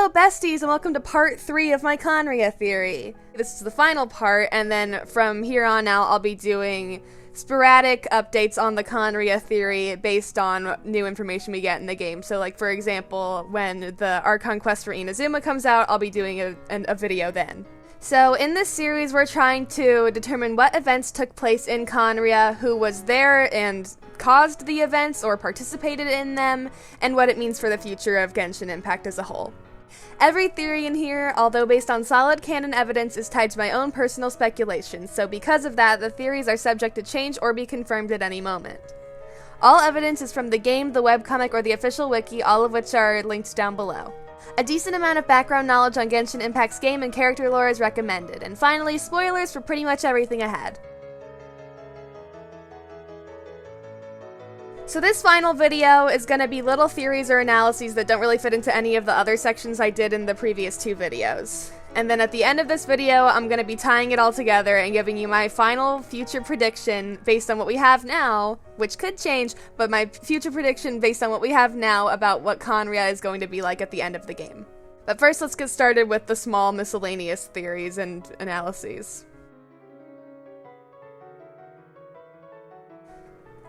Hello besties and welcome to part 3 of my Khaenri'ah theory. This is the final part, and then from here on out I'll be doing sporadic updates on the Khaenri'ah theory based on new information we get in the game. So like for example, when the Archon quest for Inazuma comes out, I'll be doing a video then. So in this series we're trying to determine what events took place in Khaenri'ah, who was there and caused the events or participated in them, and what it means for the future of Genshin Impact as a whole. Every theory in here, although based on solid canon evidence, is tied to my own personal speculation, so because of that, the theories are subject to change or be confirmed at any moment. All evidence is from the game, the webcomic, or the official wiki, all of which are linked down below. A decent amount of background knowledge on Genshin Impact's game and character lore is recommended, and finally, spoilers for pretty much everything ahead. So this final video is going to be little theories or analyses that don't really fit into any of the other sections I did in the previous 2 videos. And then at the end of this video, I'm going to be tying it all together and giving you my final future prediction based on what we have now, which could change, but my future prediction based on what we have now about what Khaenri'ah is going to be like at the end of the game. But first let's get started with the small miscellaneous theories and analyses.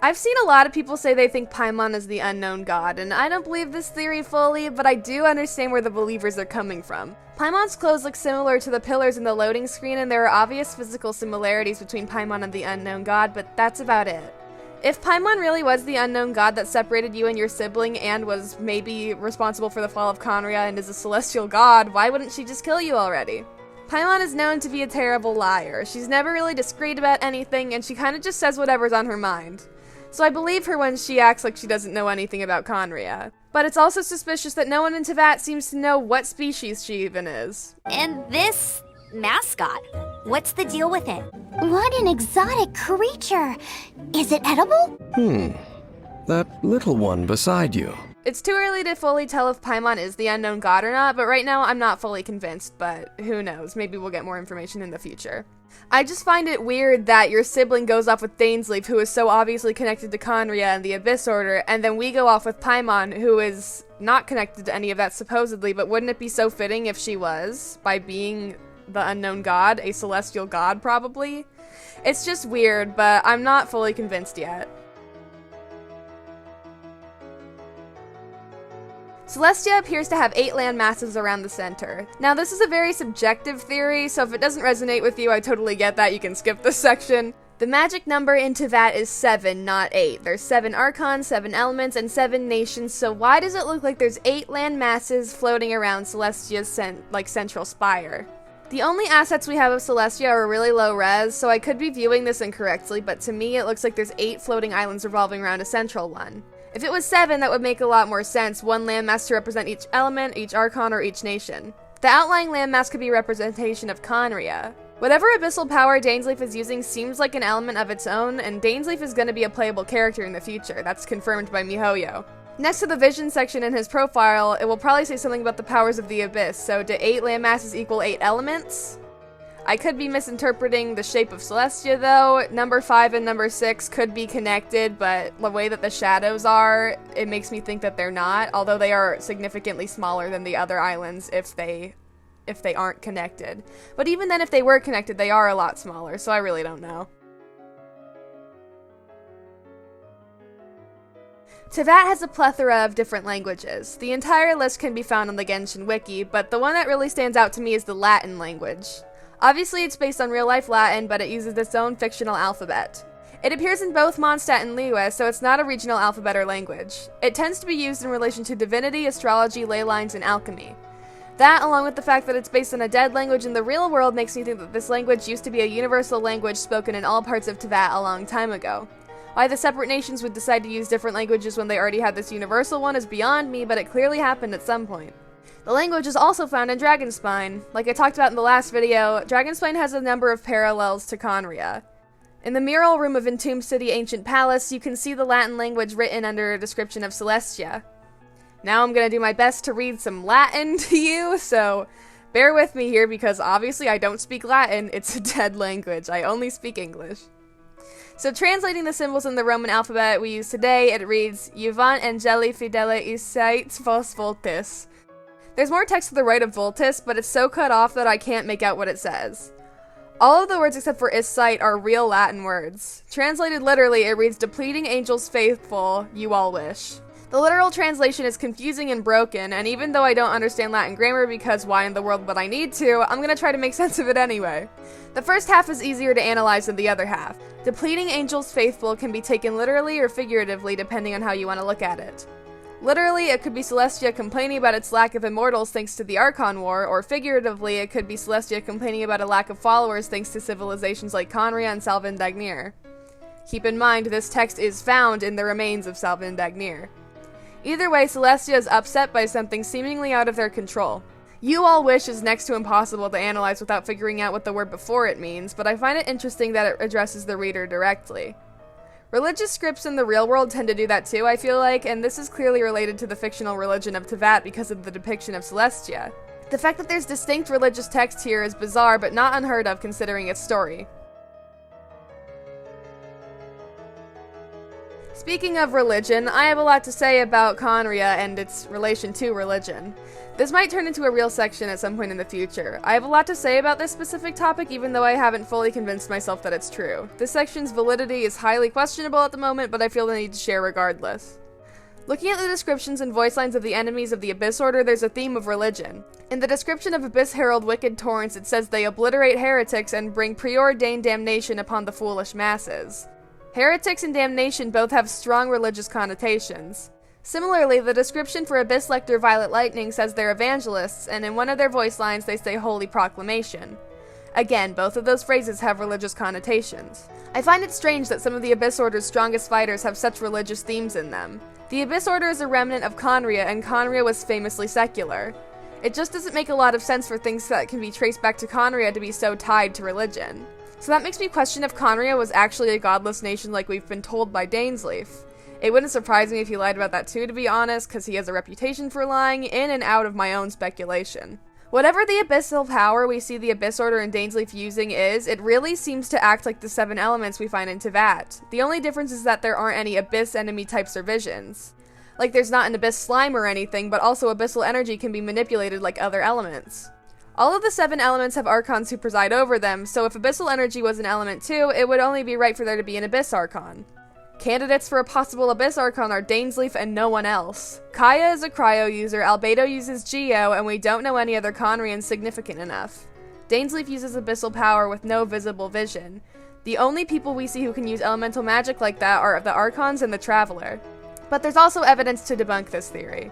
I've seen a lot of people say they think Paimon is the unknown god, and I don't believe this theory fully, but I do understand where the believers are coming from. Paimon's clothes look similar to the pillars in the loading screen, and there are obvious physical similarities between Paimon and the unknown god, but that's about it. If Paimon really was the unknown god that separated you and your sibling and was maybe responsible for the fall of Khaenri'ah and is a celestial god, why wouldn't she just kill you already? Paimon is known to be a terrible liar. She's never really discreet about anything, and she kinda just says whatever's on her mind. So I believe her when she acts like she doesn't know anything about Khaenri'ah. But it's also suspicious that no one in Teyvat seems to know what species she even is. And this mascot, what's the deal with it? What an exotic creature! Is it edible? That little one beside you. It's too early to fully tell if Paimon is the unknown god or not, but right now I'm not fully convinced, but who knows, maybe we'll get more information in the future. I just find it weird that your sibling goes off with Dainsleif, who is so obviously connected to Khaenri'ah and the Abyss Order, and then we go off with Paimon, who is not connected to any of that supposedly, but wouldn't it be so fitting if she was, by being the unknown god, a celestial god probably? It's just weird, but I'm not fully convinced yet. Celestia appears to have 8 land masses around the center. Now this is a very subjective theory, so if it doesn't resonate with you, I totally get that, you can skip this section. The magic number in Teyvat is 7, not 8. There's 7 archons, 7 elements, and 7 nations, so why does it look like there's 8 land masses floating around Celestia's central spire? The only assets we have of Celestia are really low res, so I could be viewing this incorrectly, but to me it looks like there's 8 floating islands revolving around a central one. If it was 7, that would make a lot more sense, 1 landmass to represent each element, each archon, or each nation. The outlying landmass could be a representation of Khaenri'ah. Whatever abyssal power Dainsleif is using seems like an element of its own, and Dainsleif is going to be a playable character in the future, that's confirmed by miHoYo. Next to the vision section in his profile, it will probably say something about the powers of the abyss, so do 8 landmasses equal 8 elements? I could be misinterpreting the shape of Celestia though. Number 5 and number 6 could be connected, but the way that the shadows are, it makes me think that they're not, although they are significantly smaller than the other islands if they aren't connected. But even then, if they were connected, they are a lot smaller, so I really don't know. Teyvat has a plethora of different languages. The entire list can be found on the Genshin wiki, but the one that really stands out to me is the Latin language. Obviously it's based on real-life Latin, but it uses its own fictional alphabet. It appears in both Mondstadt and Liyue, so it's not a regional alphabet or language. It tends to be used in relation to divinity, astrology, ley lines, and alchemy. That, along with the fact that it's based on a dead language in the real world, makes me think that this language used to be a universal language spoken in all parts of Teyvat a long time ago. Why the separate nations would decide to use different languages when they already had this universal one is beyond me, but it clearly happened at some point. The language is also found in Dragonspine. Like I talked about in the last video, Dragonspine has a number of parallels to Khaenri'ah. In the mural room of Entombed City Ancient Palace, you can see the Latin language written under a description of Celestia. Now I'm gonna do my best to read some Latin to you, so bear with me here because obviously I don't speak Latin, it's a dead language, I only speak English. So translating the symbols in the Roman alphabet we use today, it reads, Juvent angeli fidele isites vos voltis. There's more text to the right of Voltis, but it's so cut off that I can't make out what it says. All of the words except for Iscite are real Latin words. Translated literally, it reads, "Depleting angels faithful, you all wish." The literal translation is confusing and broken, and even though I don't understand Latin grammar because why in the world would I need to, I'm gonna try to make sense of it anyway. The first half is easier to analyze than the other half. Depleting angels faithful can be taken literally or figuratively depending on how you want to look at it. Literally, it could be Celestia complaining about its lack of immortals thanks to the Archon War, or figuratively, it could be Celestia complaining about a lack of followers thanks to civilizations like Khaenri'ah and Salvin Dagnir. Keep in mind, this text is found in the remains of Salvin Dagnir. Either way, Celestia is upset by something seemingly out of their control. You all wish is next to impossible to analyze without figuring out what the word before it means, but I find it interesting that it addresses the reader directly. Religious scripts in the real world tend to do that too, I feel like, and this is clearly related to the fictional religion of Teyvat because of the depiction of Celestia. The fact that there's distinct religious text here is bizarre, but not unheard of considering its story. Speaking of religion, I have a lot to say about Khaenri'ah and its relation to religion. This might turn into a real section at some point in the future. I have a lot to say about this specific topic even though I haven't fully convinced myself that it's true. This section's validity is highly questionable at the moment, but I feel the need to share regardless. Looking at the descriptions and voice lines of the enemies of the Abyss Order, there's a theme of religion. In the description of Abyss Herald Wicked Torrents, it says they obliterate heretics and bring preordained damnation upon the foolish masses. Heretics and damnation both have strong religious connotations. Similarly, the description for Abyss Lector Violet Lightning says they're evangelists, and in one of their voice lines they say Holy Proclamation. Again, both of those phrases have religious connotations. I find it strange that some of the Abyss Order's strongest fighters have such religious themes in them. The Abyss Order is a remnant of Khaenri'ah, and Khaenri'ah was famously secular. It just doesn't make a lot of sense for things that can be traced back to Khaenri'ah to be so tied to religion. So that makes me question if Khaenri'ah was actually a godless nation like we've been told by Dainsleif. It wouldn't surprise me if he lied about that too, to be honest, because he has a reputation for lying in and out of my own speculation. Whatever the abyssal power we see the Abyss Order and Dainsleif using is, it really seems to act like the 7 elements we find in Teyvat. The only difference is that there aren't any abyss enemy types or visions. Like there's not an abyss slime or anything, but also abyssal energy can be manipulated like other elements. All of the 7 elements have archons who preside over them, so if abyssal energy was an element too, it would only be right for there to be an abyss archon. Candidates for a possible abyss archon are Dainsleif and no one else. Kaya is a cryo user, Albedo uses Geo, and we don't know any other Khaenri'ahns significant enough. Dainsleif uses abyssal power with no visible vision. The only people we see who can use elemental magic like that are the archons and the Traveler. But there's also evidence to debunk this theory.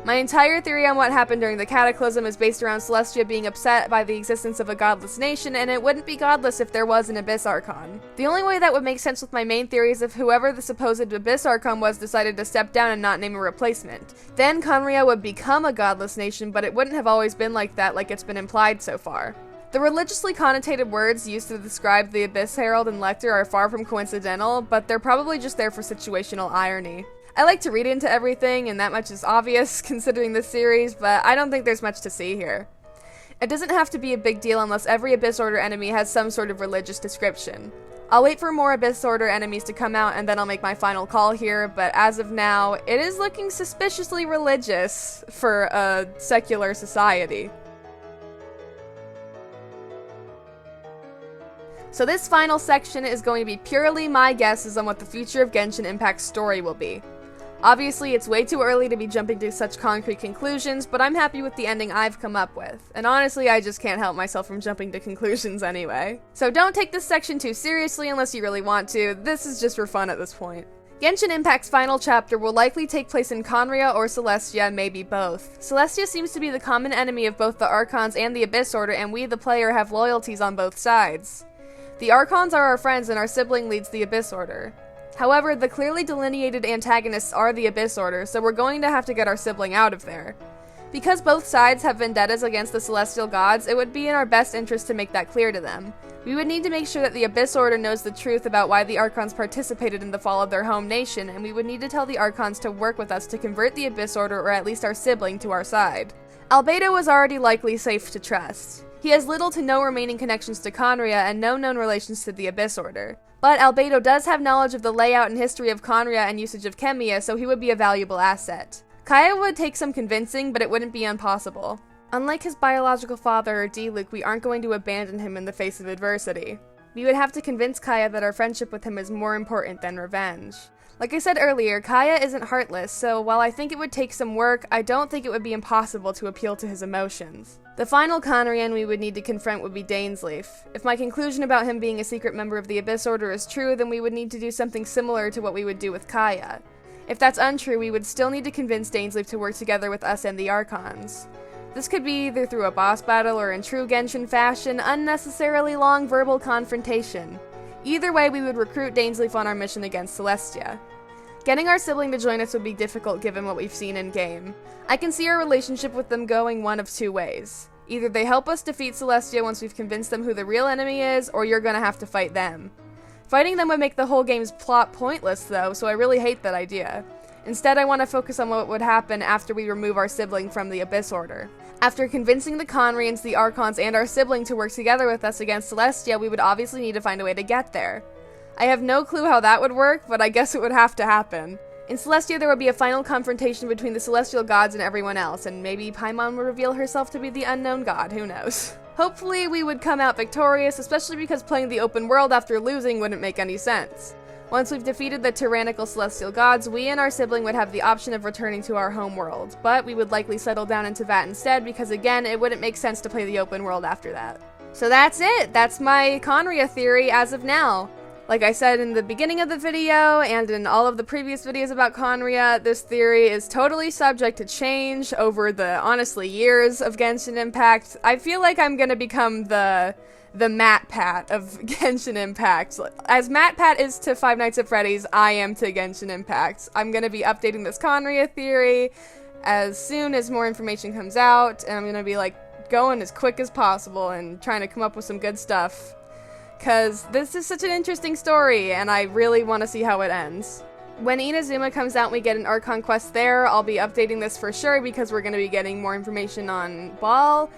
My entire theory on what happened during the Cataclysm is based around Celestia being upset by the existence of a godless nation, and it wouldn't be godless if there was an Abyss Archon. The only way that would make sense with my main theory is if whoever the supposed Abyss Archon was decided to step down and not name a replacement. Then Khaenri'ah would become a godless nation, but it wouldn't have always been like that like it's been implied so far. The religiously connotated words used to describe the Abyss Herald and Lector are far from coincidental, but they're probably just there for situational irony. I like to read into everything, and that much is obvious considering this series, but I don't think there's much to see here. It doesn't have to be a big deal unless every Abyss Order enemy has some sort of religious description. I'll wait for more Abyss Order enemies to come out and then I'll make my final call here, but as of now, it is looking suspiciously religious for a secular society. So this final section is going to be purely my guesses on what the future of Genshin Impact's story will be. Obviously, it's way too early to be jumping to such concrete conclusions, but I'm happy with the ending I've come up with. And honestly, I just can't help myself from jumping to conclusions anyway. So don't take this section too seriously unless you really want to. This is just for fun at this point. Genshin Impact's final chapter will likely take place in Khaenri'ah or Celestia, maybe both. Celestia seems to be the common enemy of both the Archons and the Abyss Order, and we, the player, have loyalties on both sides. The Archons are our friends and our sibling leads the Abyss Order. However, the clearly delineated antagonists are the Abyss Order, so we're going to have to get our sibling out of there. Because both sides have vendettas against the Celestial Gods, it would be in our best interest to make that clear to them. We would need to make sure that the Abyss Order knows the truth about why the Archons participated in the fall of their home nation, and we would need to tell the Archons to work with us to convert the Abyss Order or at least our sibling to our side. Albedo is already likely safe to trust. He has little to no remaining connections to Khaenri'ah and no known relations to the Abyss Order. But Albedo does have knowledge of the layout and history of Khaenri'ah and usage of Chemia, so he would be a valuable asset. Khaenri'ah would take some convincing, but it wouldn't be impossible. Unlike his biological father or D-Luke, we aren't going to abandon him in the face of adversity. We would have to convince Khaenri'ah that our friendship with him is more important than revenge. Like I said earlier, Khaenri'ah isn't heartless, so while I think it would take some work, I don't think it would be impossible to appeal to his emotions. The final Khaenri'ahn we would need to confront would be Dainsleif. If my conclusion about him being a secret member of the Abyss Order is true, then we would need to do something similar to what we would do with Khaenri'ah. If that's untrue, we would still need to convince Dainsleif to work together with us and the Archons. This could be either through a boss battle or in true Genshin fashion, unnecessarily long verbal confrontation. Either way, we would recruit Dainsleif on our mission against Celestia. Getting our sibling to join us would be difficult given what we've seen in-game. I can see our relationship with them going one of two ways. Either they help us defeat Celestia once we've convinced them who the real enemy is, or you're gonna have to fight them. Fighting them would make the whole game's plot pointless though, so I really hate that idea. Instead, I want to focus on what would happen after we remove our sibling from the Abyss Order. After convincing the Khaenri'ahns, the Archons, and our sibling to work together with us against Celestia, we would obviously need to find a way to get there. I have no clue how that would work, but I guess it would have to happen. In Celestia, there would be a final confrontation between the celestial gods and everyone else, and maybe Paimon would reveal herself to be the unknown god, who knows. Hopefully we would come out victorious, especially because playing the open world after losing wouldn't make any sense. Once we've defeated the tyrannical celestial gods, we and our sibling would have the option of returning to our home world, but we would likely settle down into Vat instead because again, it wouldn't make sense to play the open world after that. So that's it! That's my Khaenri'ah theory as of now. Like I said in the beginning of the video, and in all of the previous videos about Khaenri'ah, this theory is totally subject to change over the, honestly, years of Genshin Impact. I feel like I'm gonna become the MatPat of Genshin Impact. As MatPat is to Five Nights at Freddy's, I am to Genshin Impact. I'm gonna be updating this Khaenri'ah theory as soon as more information comes out, and I'm gonna be like going as quick as possible and trying to come up with some good stuff. Cause this is such an interesting story, and I really want to see how it ends. When Inazuma comes out and we get an Archon quest there, I'll be updating this for sure because we're going to be getting more information on Ball.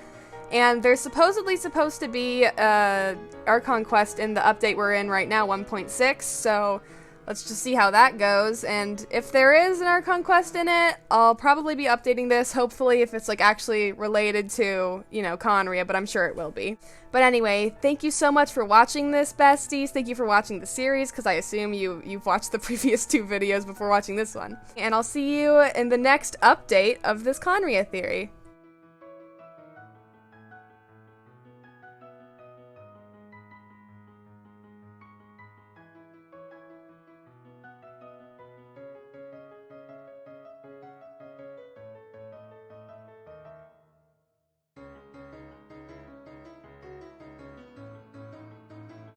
And there's supposedly supposed to be a Archon quest in the update we're in right now, 1.6, so let's just see how that goes. And if there is an Archon quest in it, I'll probably be updating this, hopefully if it's like actually related to, you know, Khaenri'ah, but I'm sure it will be. But anyway, thank you so much for watching this, besties. Thank you for watching the series, because I assume you've watched the previous two videos before watching this one. And I'll see you in the next update of this Khaenri'ah theory.